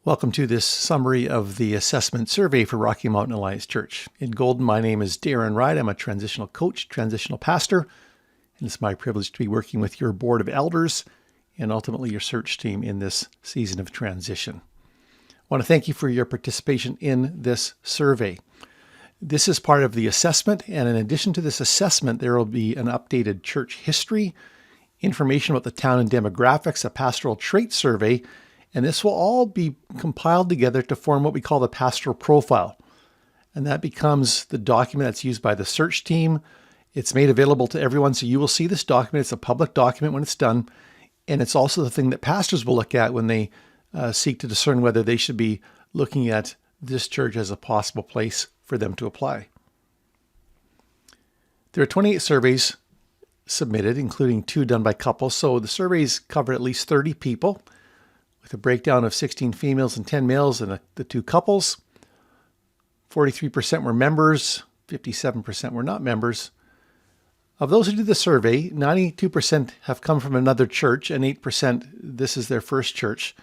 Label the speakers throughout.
Speaker 1: Welcome to this summary of the assessment survey for Rocky Mountain Alliance Church. In Golden, my name is Daren Wride. I'm a transitional coach, transitional pastor, and it's my privilege to be working with your board of elders and ultimately your search team in this season of transition. I want to thank you for your participation in this survey. This is part of the assessment, and in addition to this assessment, there will be an updated church history, information about the town and demographics, a pastoral trait survey, and this will all be compiled together to form what we call the pastoral profile. And that becomes the document that's used by the search team. It's made available to everyone, so you will see this document. It's a public document when it's done. And it's also the thing that pastors will look at when they seek to discern whether they should be looking at this church as a possible place for them to apply. There are 28 surveys submitted, including 2 done by couples. So the surveys cover at least 30 people, with a breakdown of 16 females and 10 males and the 2 couples. 43% were members, 57% were not members. Of those who did the survey, 92% have come from another church, and 8% this is their first church.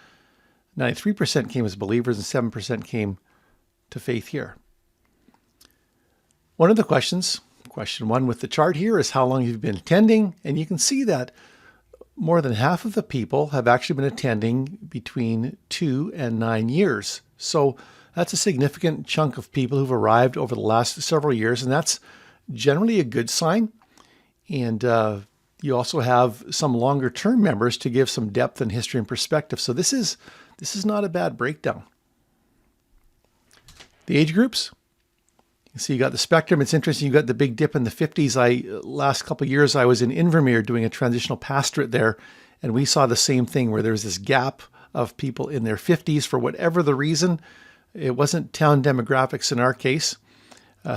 Speaker 1: 93% came as believers, and 7% came to faith here. One of the questions, question 1 with the chart here, is how long you've been attending, and you can see that more than half of the people have actually been attending between 2 and 9 years. So that's a significant chunk of people who've arrived over the last several years, and that's generally a good sign. And you also have some longer-term members to give some depth and history and perspective. So this is not a bad breakdown. The age groups. So you got the spectrum. It's interesting. You got the big dip in the 50s. Last couple of years, I was in Invermere doing a transitional pastorate there, and we saw the same thing where there was this gap of people in their 50s for whatever the reason. It wasn't town demographics in our case,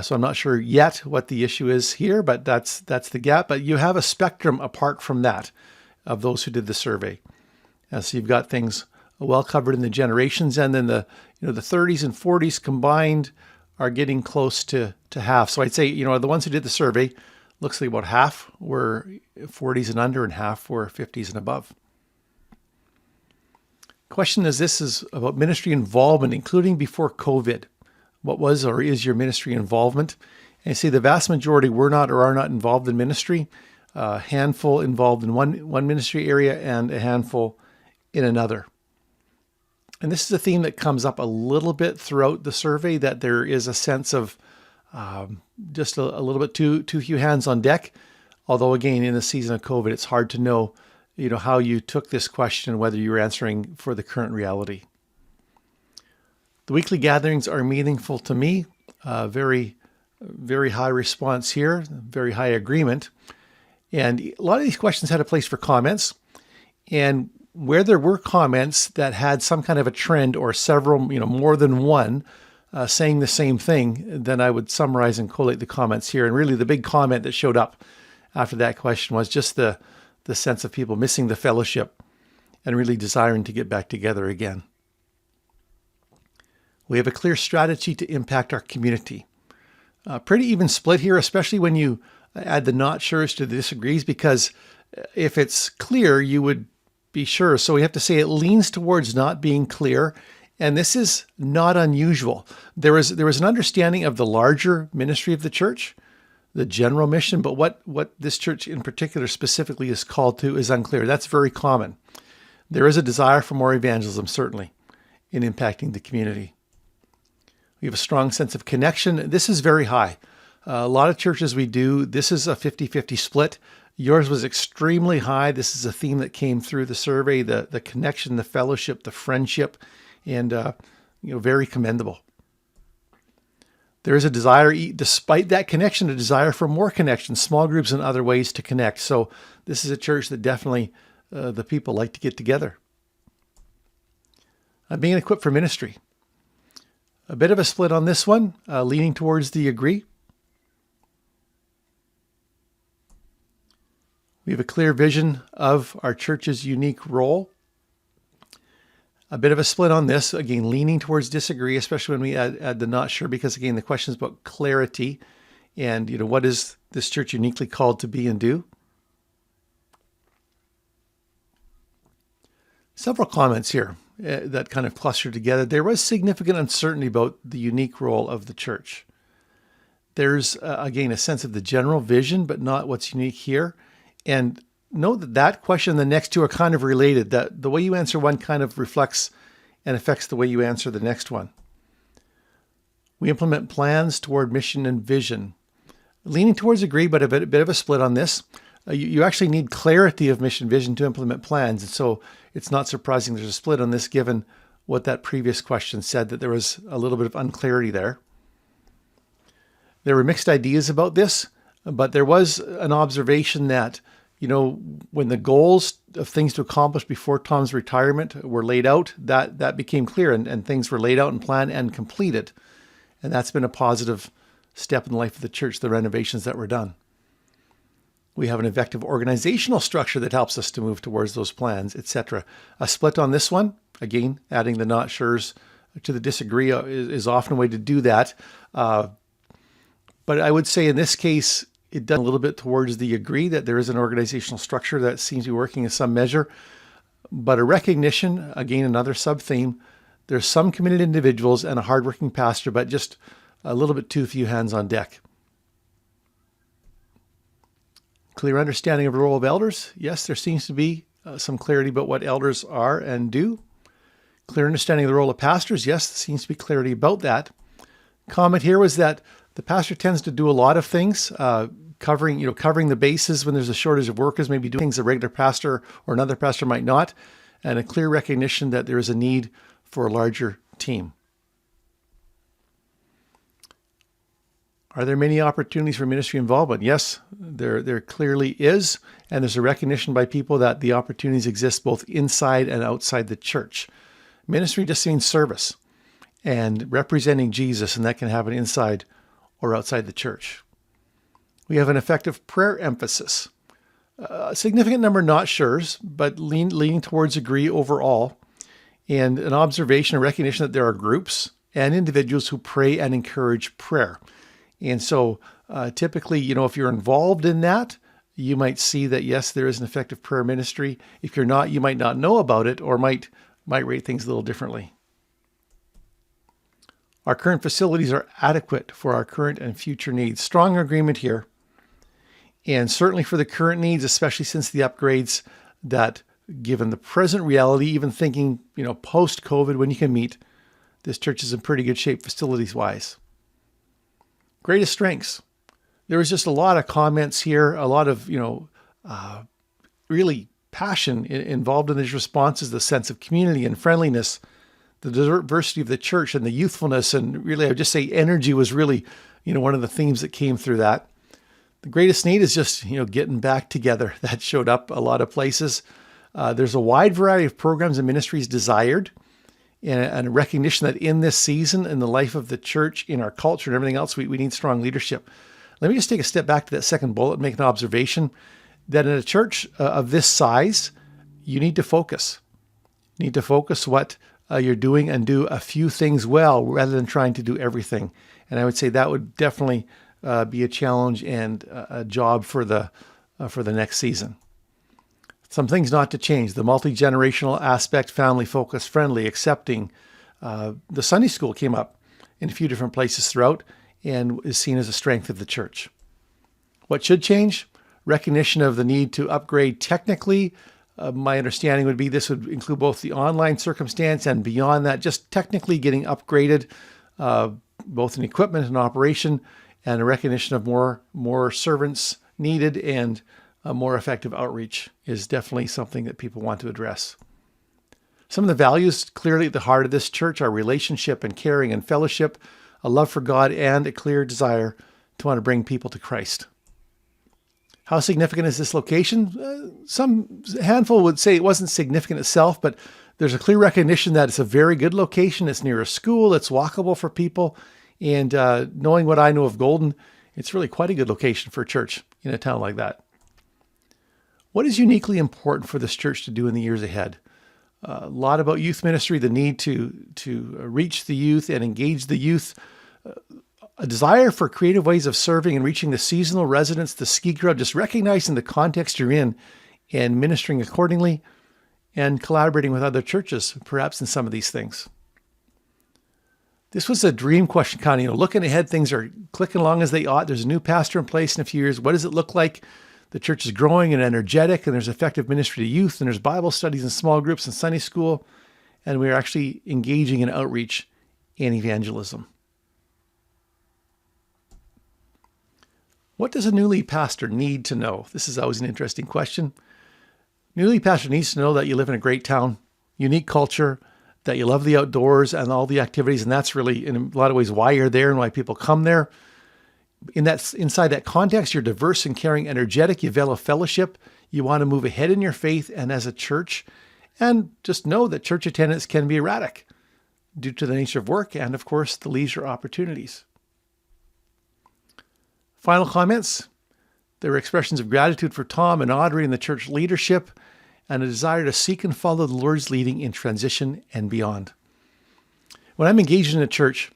Speaker 1: so I'm not sure yet what the issue is here, but that's the gap. But you have a spectrum apart from that of those who did the survey. So you've got things well covered in the generations, and then the 30s and 40s combined are getting close to half. So I'd say, the ones who did the survey, looks like about half were 40s and under and half were 50s and above. Question is about ministry involvement, including before COVID. What was or is your ministry involvement? And you see the vast majority were not or are not involved in ministry. A handful involved in one ministry area and a handful in another. And this is a theme that comes up a little bit throughout the survey, that there is a sense of just a little bit too few hands on deck. Although, again, in the season of COVID, it's hard to know, how you took this question, whether you were answering for the current reality. The weekly gatherings are meaningful to me. Very, very high response here, very high agreement. And a lot of these questions had a place for comments. And where there were comments that had some kind of a trend or several, more than one, saying the same thing, then I would summarize and collate the comments here. And really the big comment that showed up after that question was just the sense of people missing the fellowship and really desiring to get back together again. We have a clear strategy to impact our community. Pretty even split here, especially when you add the not sures to the disagrees, because if it's clear, you would be sure. So we have to say it leans towards not being clear. And this is not unusual. There was an understanding of the larger ministry of the church, the general mission, but what this church in particular specifically is called to is unclear. That's very common. There is a desire for more evangelism, certainly, in impacting the community. We have a strong sense of connection. This is very high. A lot of churches we do, this is a 50-50 split. Yours was extremely high. This is a theme that came through the survey, the connection, the fellowship, the friendship, and very commendable. There is a desire, despite that connection, a desire for more connection, small groups and other ways to connect. So this is a church that definitely the people like to get together. Being equipped for ministry. A bit of a split on this one, leaning towards the agree. We have a clear vision of our church's unique role. A bit of a split on this, again, leaning towards disagree, especially when we add the not sure, because again, the question is about clarity and, what is this church uniquely called to be and do? Several comments here. that kind of clustered together, there was significant uncertainty about the unique role of the church. There's, again, a sense of the general vision, but not what's unique here. And note that that question and the next two are kind of related, that the way you answer one kind of reflects and affects the way you answer the next one. We implement plans toward mission and vision. Leaning towards agree, but a bit of a split on this. You actually need clarity of mission vision to implement plans. And so it's not surprising there's a split on this, given what that previous question said, that there was a little bit of unclarity there. There were mixed ideas about this, but there was an observation that, when the goals of things to accomplish before Tom's retirement were laid out, that became clear, and things were laid out and planned and completed. And that's been a positive step in the life of the church, the renovations that were done. We have an effective organizational structure that helps us to move towards those plans, etc. A split on this one, again, adding the not sures to the disagree is often a way to do that. But I would say in this case, it does a little bit towards the agree that there is an organizational structure that seems to be working in some measure. But a recognition, again, another sub-theme, there's some committed individuals and a hardworking pastor, but just a little bit too few hands on deck. Clear understanding of the role of elders. Yes, there seems to be some clarity about what elders are and do. Clear understanding of the role of pastors. Yes, there seems to be clarity about that. Comment here was that the pastor tends to do a lot of things, covering the bases when there's a shortage of workers, maybe doing things a regular pastor or another pastor might not, and a clear recognition that there is a need for a larger team. Are there many opportunities for ministry involvement? Yes, there clearly is, and there's a recognition by people that the opportunities exist both inside and outside the church. Ministry just means service and representing Jesus, and that can happen inside or outside the church. We have an effective prayer emphasis. A significant number not sures, but leaning towards agree overall, and an observation, a recognition that there are groups and individuals who pray and encourage prayer. And so typically, if you're involved in that, you might see that, yes, there is an effective prayer ministry. If you're not, you might not know about it or might rate things a little differently. Our current facilities are adequate for our current and future needs. Strong agreement here. And certainly for the current needs, especially since the upgrades, that given the present reality, even thinking, post-COVID when you can meet, this church is in pretty good shape facilities-wise. Greatest strengths. There was just a lot of comments here, a lot of, really passion involved in these responses, the sense of community and friendliness, the diversity of the church and the youthfulness, and really, I would just say energy was really, one of the themes that came through that. The greatest need is just, getting back together. That showed up a lot of places. There's a wide variety of programs and ministries desired, and a recognition that in this season, in the life of the church, in our culture and everything else, we need strong leadership. Let me just take a step back to that second bullet and make an observation that in a church of this size, you need to focus. You need to focus what you're doing and do a few things well rather than trying to do everything. And I would say that would definitely be a challenge and a job for the next season. Some things not to change. The multi-generational aspect, family focused, friendly, accepting. The Sunday school came up in a few different places throughout and is seen as a strength of the church. What should change? Recognition of the need to upgrade technically. My understanding would be this would include both the online circumstance and beyond that, just technically getting upgraded, both in equipment and operation, and a recognition of more servants needed and a more effective outreach is definitely something that people want to address. Some of the values clearly at the heart of this church are relationship and caring and fellowship, a love for God, and a clear desire to want to bring people to Christ. How significant is this location? Some handful would say it wasn't significant itself, but there's a clear recognition that it's a very good location. It's near a school. It's walkable for people. And knowing what I know of Golden, it's really quite a good location for a church in a town like that. What is uniquely important for this church to do in the years ahead? A lot about youth ministry, the need to reach the youth and engage the youth, a desire for creative ways of serving and reaching the seasonal residents, the ski crowd, just recognizing the context you're in and ministering accordingly, and collaborating with other churches, perhaps in some of these things. This was a dream question, kind of, looking ahead, things are clicking along as they ought. There's a new pastor in place in a few years. What does it look like? The church is growing and energetic, and there's effective ministry to youth, and there's Bible studies and small groups and Sunday school, and we're actually engaging in outreach and evangelism. What does a new lead pastor need to know? This is always an interesting question. New lead pastor needs to know that you live in a great town, unique culture, that you love the outdoors and all the activities, and that's really, in a lot of ways, why you're there and why people come there. Inside that context, you're diverse and caring, energetic, you value fellowship, you want to move ahead in your faith and as a church, and just know that church attendance can be erratic due to the nature of work and, of course, the leisure opportunities. Final comments. There were expressions of gratitude for Tom and Audrey and the church leadership, and a desire to seek and follow the Lord's leading in transition and beyond. When I'm engaged in a church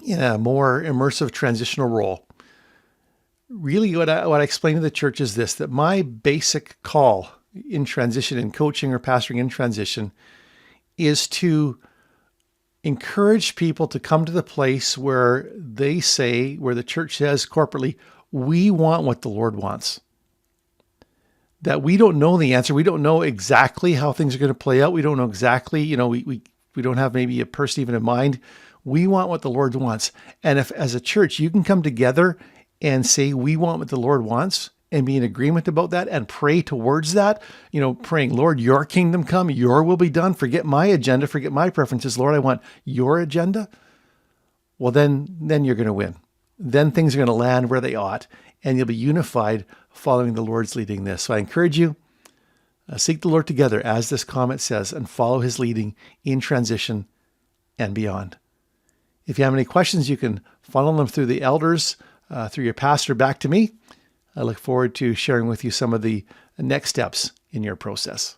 Speaker 1: in a more immersive transitional role, really what I explain to the church is this, that my basic call in transition, in coaching or pastoring in transition, is to encourage people to come to the place where they say, where the church says corporately, we want what the Lord wants. That we don't know the answer. We don't know exactly how things are going to play out. We don't know exactly, we don't have maybe a person even in mind. We want what the Lord wants. And if as a church, you can come together and say, we want what the Lord wants, and be in agreement about that and pray towards that, praying, Lord, your kingdom come, your will be done. Forget my agenda, forget my preferences. Lord, I want your agenda. Well, then you're going to win. Then things are going to land where they ought, and you'll be unified following the Lord's leading this. So I encourage you, seek the Lord together, as this comment says, and follow his leading in transition and beyond. If you have any questions, you can funnel them through the elders, through your pastor back to me. I look forward to sharing with you some of the next steps in your process.